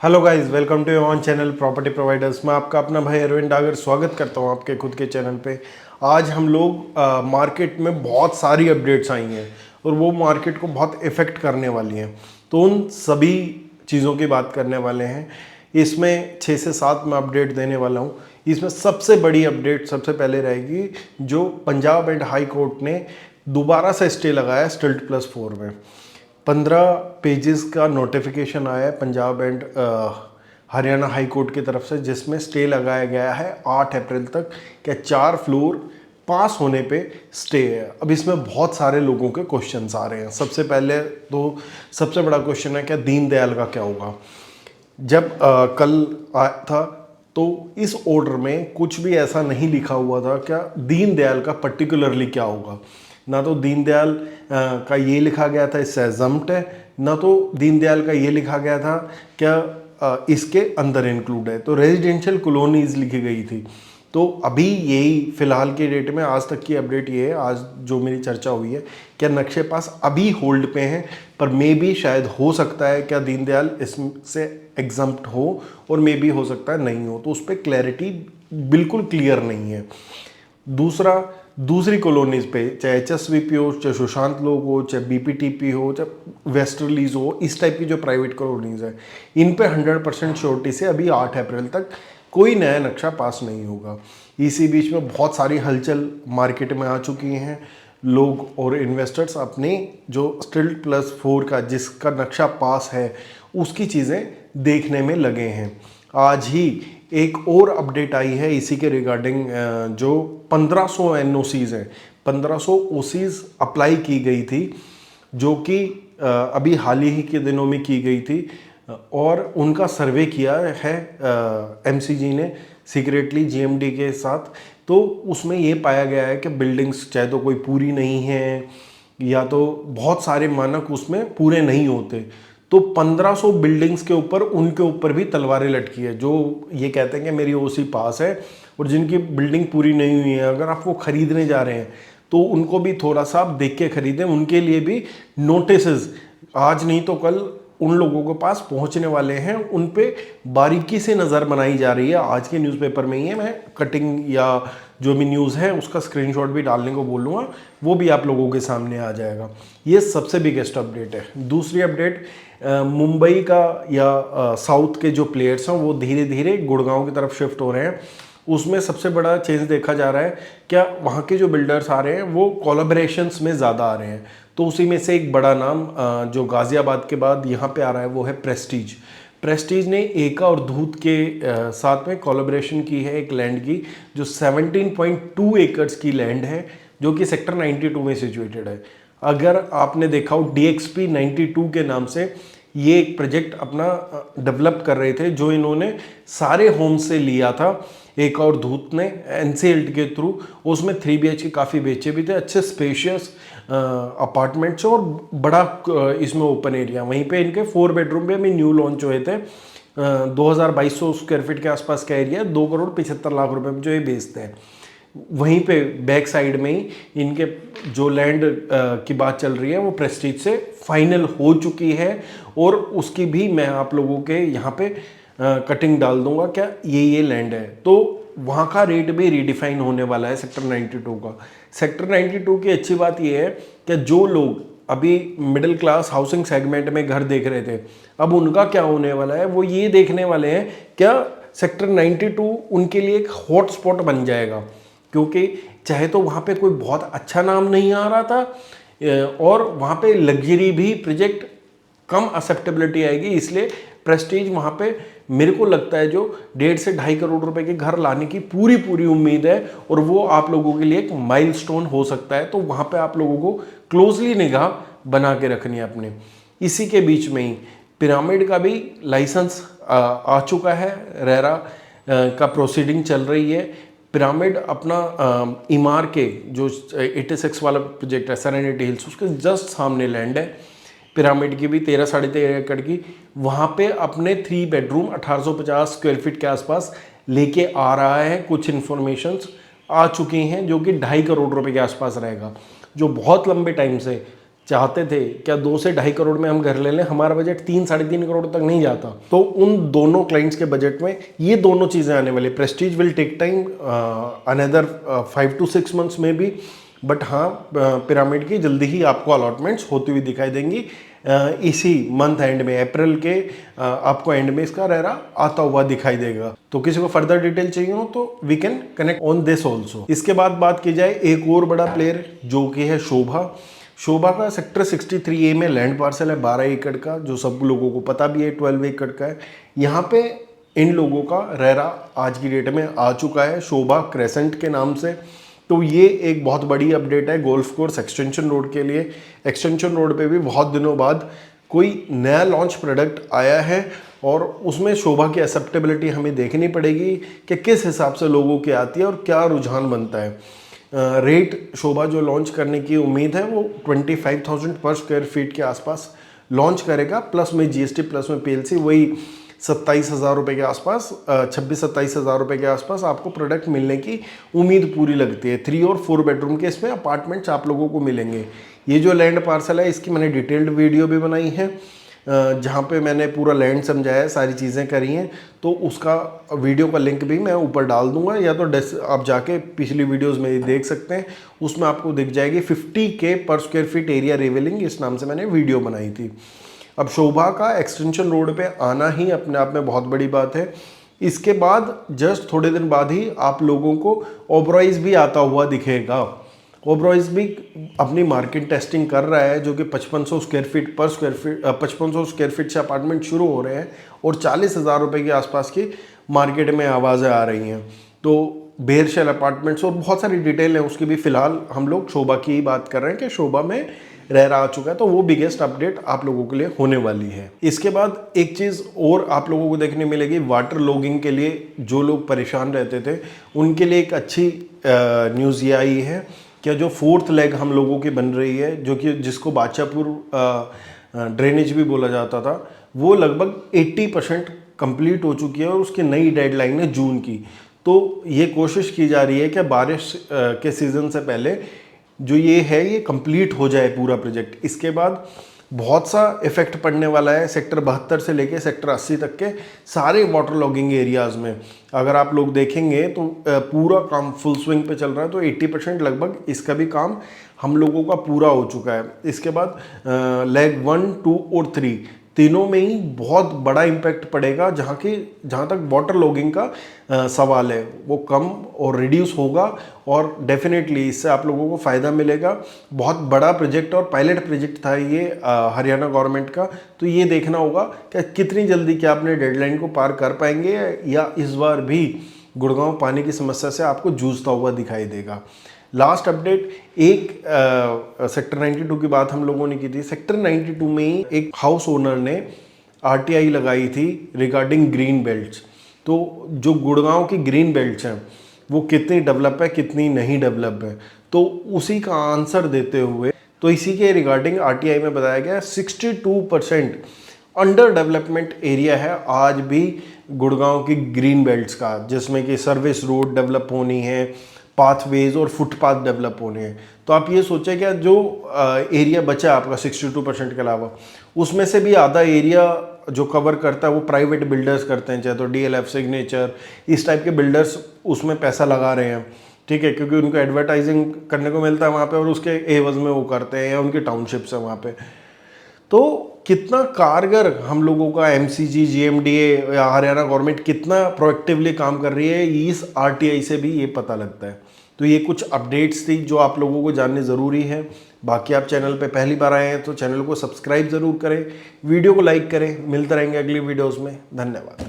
Hello guys, welcome to on channel property providers. मैं आपका अपना भाई अरविंद डागर स्वागत करता हूं आपके खुद के चैनल पे। आज हम लोग मार्केट में बहुत सारी अपडेट्स आई हैं और वो मार्केट को बहुत इफ़ेक्ट करने वाली हैं, तो उन सभी चीज़ों की बात करने वाले हैं। इसमें 6 से 7 मैं अपडेट देने वाला हूँ। इसमें सबसे बड़ी अपडेट सबसे पहले रहेगी जो पंजाब एंड हाई कोर्ट ने दोबारा से स्टे लगाया स्टिल्ट प्लस 4 में। 15 पेजेस का नोटिफिकेशन आया है Punjab and Haryana high court की तरफ से, जिसमें स्टे लगाया गया है 8 अप्रैल तक। क्या 4 फ्लोर पास होने पे स्टे है। अब इसमें बहुत सारे लोगों के क्वेश्चंस आ रहे हैं। सबसे पहले तो सबसे बड़ा क्वेश्चन है क्या दीनदयाल का क्या होगा। जब कल आया था तो इस ऑर्डर में कुछ भी ऐसा नहीं लिखा हुआ था क्या दीनदयाल का पर्टिकुलरली क्या होगा। ना तो दीनदयाल का ये लिखा गया था इससे एग्जम्प्ट है, ना तो दीनदयाल का ये लिखा गया था क्या इसके अंदर इंक्लूड है। तो रेजिडेंशियल कॉलोनीज लिखी गई थी। तो अभी यही फिलहाल के डेट में आज तक की अपडेट ये है, आज जो मेरी चर्चा हुई है, क्या नक्शे पास अभी होल्ड पे हैं, पर मे बी शायद हो सकता है क्या दीनदयाल इससे एग्जम्प्ट हो और मे बी हो सकता है नहीं हो। तो उस पर क्लैरिटी बिल्कुल क्लियर नहीं है। दूसरी कॉलोनीज पे चाहे एचएसवीपी हो, चाहे सुशांत लोग हो, चाहे बीपीटीपी हो, चाहे वेस्टर्लीज हो, इस टाइप की जो प्राइवेट कॉलोनीज है, इन पे 100% श्योरिटी से अभी 8 अप्रैल तक कोई नया नक्शा पास नहीं होगा। इसी बीच में बहुत सारी हलचल मार्केट में आ चुकी हैं। लोग और इन्वेस्टर्स अपने जो स्टिल्ट प्लस 4 का जिसका नक्शा पास है उसकी चीज़ें देखने में लगे हैं। आज ही एक और अपडेट आई है इसी के रिगार्डिंग, जो 1500 एनओसीज हैं, 1500 ओसीज अप्लाई की गई थी, जो कि अभी हाल ही के दिनों में की गई थी और उनका सर्वे किया है एमसीजी ने सीक्रेटली जीएमडी के साथ। तो उसमें ये पाया गया है कि बिल्डिंग्स चाहे तो कोई पूरी नहीं है या तो बहुत सारे मानक उसमें पूरे नहीं होते। तो 1500 बिल्डिंग्स के ऊपर उनके ऊपर भी तलवारें लटकी है, जो ये कहते हैं कि मेरी ओसी पास है और जिनकी बिल्डिंग पूरी नहीं हुई है, अगर आप वो खरीदने जा रहे हैं तो उनको भी थोड़ा सा आप देख के खरीदें। उनके लिए भी नोटिसेस आज नहीं तो कल उन लोगों के पास पहुंचने वाले हैं, उन पे बारीकी से नज़र बनाई जा रही है। आज के न्यूज़पेपर में ही है, मैं कटिंग या जो भी न्यूज़ है उसका स्क्रीनशॉट भी डालने को बोलूँगा, वो भी आप लोगों के सामने आ जाएगा। ये सबसे बिगेस्ट अपडेट है। दूसरी अपडेट मुंबई का या साउथ के जो प्लेयर्स हैं वो धीरे धीरे गुड़गांव की तरफ शिफ्ट हो रहे हैं। उसमें सबसे बड़ा चेंज देखा जा रहा है क्या वहाँ के जो बिल्डर्स आ रहे हैं वो कोलैबोरेशंस में ज़्यादा आ रहे हैं। तो उसी में से एक बड़ा नाम जो गाज़ियाबाद के बाद यहाँ पे आ रहा है वो है प्रेस्टीज। प्रेस्टीज ने एका और धूत के साथ में कोलैबोरेशन की है एक लैंड की, जो 17.2 एकर्स की लैंड है, जो कि सेक्टर 92 में सिचुएटेड है। अगर आपने देखा हो DXP 92 के नाम से ये एक प्रोजेक्ट अपना डेवलप कर रहे थे, जो इन्होंने सारे होम से लिया था एक और धूत ने NCLT के थ्रू। उसमें 3 BHK काफ़ी बेचे भी थे, अच्छे स्पेशियस अपार्टमेंट्स और बड़ा इसमें ओपन एरिया। वहीं पे इनके 4 बेडरूम पे भी न्यू लॉन्च हुए थे। 2200 स्क्वायर फीट के आसपास का एरिया, 2,75,00,000 रुपए में जो ये बेचते हैं। वहीं पे बैक साइड में ही इनके जो लैंड की बात चल रही है वो प्रेस्टीज से फाइनल हो चुकी है और उसकी भी मैं आप लोगों के यहाँ पे कटिंग डाल दूंगा क्या ये लैंड है। तो वहाँ का रेट भी रीडिफाइन होने वाला है सेक्टर 92 का। सेक्टर 92 की अच्छी बात ये है कि जो लोग अभी मिडिल क्लास हाउसिंग सेगमेंट में घर देख रहे थे, अब उनका क्या होने वाला है वो ये देखने वाले हैं क्या सेक्टर 92 उनके लिए एक हॉट स्पॉट बन जाएगा। क्योंकि चाहे तो वहाँ पे कोई बहुत अच्छा नाम नहीं आ रहा था और वहाँ पे लग्जरी भी प्रोजेक्ट कम एक्सेप्टेबिलिटी आएगी, इसलिए प्रेस्टीज वहाँ पे मेरे को लगता है जो 1.5 से 2.5 करोड़ रुपए के घर लाने की पूरी उम्मीद है और वो आप लोगों के लिए एक माइलस्टोन हो सकता है। तो वहाँ पे आप लोगों को क्लोजली निगाह बना के रखनी है अपने। इसी के बीच में ही पिरामिड का भी लाइसेंस आ चुका है, रेरा का प्रोसीडिंग चल रही है। पिरामिड अपना इमार के जो 86 वाला प्रोजेक्ट है सेरेनिटी हिल्स, उसके जस्ट सामने लैंड है पिरामिड की भी 13-13.5 एकड़ की। वहाँ पे अपने 3 बेडरूम 1850 स्क्वायर फीट के आसपास लेके आ रहा है। कुछ इन्फॉर्मेशंस आ चुकी हैं जो कि 2.5 करोड़ रुपए के आसपास रहेगा, जो बहुत लंबे टाइम से चाहते थे क्या 2 से 2.5 करोड़ में हम घर ले लें, हमारा बजट 3-3.5 करोड़ तक नहीं जाता। तो उन दोनों क्लाइंट्स के बजट में ये दोनों चीज़ें आने वाली। Prestige will take time, another 5 to 6 months में भी, बट हाँ पिरामिड की जल्दी ही आपको अलॉटमेंट्स होती हुई दिखाई देंगी। इसी मंथ एंड में, अप्रैल के आपको एंड में इसका रेरा आता हुआ दिखाई देगा। तो किसी को फर्दर डिटेल चाहिए हो तो we can connect on this also. इसके बाद बात की जाए एक और बड़ा प्लेयर जो कि है शोभा। शोभा का सेक्टर 63A में लैंड पार्सल है 12 एकड़ का, जो सब लोगों को पता भी है 12 एकड़ का है। यहाँ पे इन लोगों का रेरा आज की डेट में आ चुका है शोभा क्रेसेंट के नाम से। तो ये एक बहुत बड़ी अपडेट है गोल्फ कोर्स एक्सटेंशन रोड के लिए। एक्सटेंशन रोड पे भी बहुत दिनों बाद कोई नया लॉन्च प्रोडक्ट आया है और उसमें शोभा की एक्सेप्टेबिलिटी हमें देखनी पड़ेगी कि किस हिसाब से लोगों की आती है और क्या रुझान बनता है। रेट शोभा जो लॉन्च करने की उम्मीद है वो 25,000 पर स्क्वायर फीट के आसपास लॉन्च करेगा, प्लस में जीएसटी प्लस में पीएलसी, वही 27,000 रुपये के आसपास, 26-27,000 रुपये के आसपास आपको प्रोडक्ट मिलने की उम्मीद पूरी लगती है। 3 और 4 बेडरूम के इसमें अपार्टमेंट्स आप लोगों को मिलेंगे। ये जो लैंड पार्सल है इसकी मैंने डिटेल्ड वीडियो भी बनाई है जहाँ पे मैंने पूरा लैंड समझाया है, सारी चीज़ें करी हैं। तो उसका वीडियो का लिंक भी मैं ऊपर डाल दूंगा, या तो आप जाके पिछली वीडियोस में देख सकते हैं, उसमें आपको दिख जाएगी। 50K पर स्क्वायर फीट एरिया रिवीलिंग इस नाम से मैंने वीडियो बनाई थी। अब शोभा का एक्सटेंशन रोड पे आना ही अपने आप में बहुत बड़ी बात है। इसके बाद जस्ट थोड़े दिन बाद ही आप लोगों को ओबरॉयज भी आता हुआ दिखेगा। ओबरॉयज भी अपनी मार्केट टेस्टिंग कर रहा है, जो कि 5500 स्क्वायर फीट पर स्क्वायर फीट 5500 स्क्वायर फीट से अपार्टमेंट शुरू हो रहे हैं और 40,000 रुपये के आसपास की मार्केट में आवाज़ें आ रही हैं। तो बेयरशेल अपार्टमेंट्स और बहुत सारी डिटेल है उसकी भी, फिलहाल हम लोग शोभा की ही बात कर रहे हैं कि शोभा में रेरा आ चुका है। तो वो बिगेस्ट अपडेट आप लोगों के लिए होने वाली है। इसके बाद एक चीज़ और आप लोगों को देखने मिलेगी, वाटर लॉगिंग के लिए जो लोग परेशान रहते थे उनके लिए एक अच्छी न्यूज़ ये आई है कि जो 4th लेग हम लोगों की बन रही है, जो कि जिसको बादशाहपुर ड्रेनेज भी बोला जाता था, वो लगभग 80% कंप्लीट हो चुकी है और उसकी नई डेडलाइन है जून की। तो ये कोशिश की जा रही है कि बारिश के सीज़न से पहले जो ये है ये कंप्लीट हो जाए पूरा प्रोजेक्ट। इसके बाद बहुत सा इफेक्ट पड़ने वाला है सेक्टर 72 से लेके सेक्टर 80 तक के सारे वाटर लॉगिंग एरियाज़ में। अगर आप लोग देखेंगे तो पूरा काम फुल स्विंग पे चल रहा है। तो 80% लगभग इसका भी काम हम लोगों का पूरा हो चुका है। इसके बाद लेग 1, 2 और 3 तीनों में ही बहुत बड़ा इम्पैक्ट पड़ेगा। जहाँ तक वाटर लॉगिंग का सवाल है वो कम और रिड्यूस होगा और डेफिनेटली इससे आप लोगों को फ़ायदा मिलेगा। बहुत बड़ा प्रोजेक्ट और पायलट प्रोजेक्ट था ये हरियाणा गवर्नमेंट का। तो ये देखना होगा कि कितनी जल्दी क्या अपने डेडलाइन को पार कर पाएंगे या इस बार भी गुड़गांव पानी की समस्या से आपको जूझता हुआ दिखाई देगा। लास्ट अपडेट, एक सेक्टर 92 की बात हम लोगों ने की थी। सेक्टर 92 में ही एक हाउस ओनर ने RTI लगाई थी रिगार्डिंग ग्रीन बेल्ट्स। तो जो गुड़गांव की ग्रीन बेल्ट्स हैं वो कितनी डेवलप है कितनी नहीं डेवलप है, तो उसी का आंसर देते हुए तो इसी के रिगार्डिंग RTI में बताया गया 62% अंडर डेवलपमेंट एरिया है आज भी गुड़गांव की ग्रीन बेल्ट्स का, जिसमें कि सर्विस रोड डेवलप होनी है, पाथवेज और फुटपाथ डेवलप होने हैं। तो आप ये सोचें कि जो एरिया बचा आपका 62% के अलावा, उसमें से भी आधा एरिया जो कवर करता है वो प्राइवेट बिल्डर्स करते हैं, चाहे तो DLF, सिग्नेचर, इस टाइप के बिल्डर्स उसमें पैसा लगा रहे हैं। ठीक है, क्योंकि उनको एडवर्टाइजिंग करने को मिलता है वहाँ पे और उसके एवज में वो करते हैं, या उनकी टाउनशिप्स है वहाँ पे। तो कितना कारगर हम लोगों का MCG, GMDA या हरियाणा गवर्नमेंट कितना प्रोएक्टिवली काम कर रही है, इस RTI से भी ये पता लगता है। तो ये कुछ अपडेट्स थी जो आप लोगों को जानने ज़रूरी है। बाकी आप चैनल पे पहली बार आए हैं तो चैनल को सब्सक्राइब ज़रूर करें, वीडियो को लाइक करें। मिलते रहेंगे अगली वीडियोज़ में। धन्यवाद।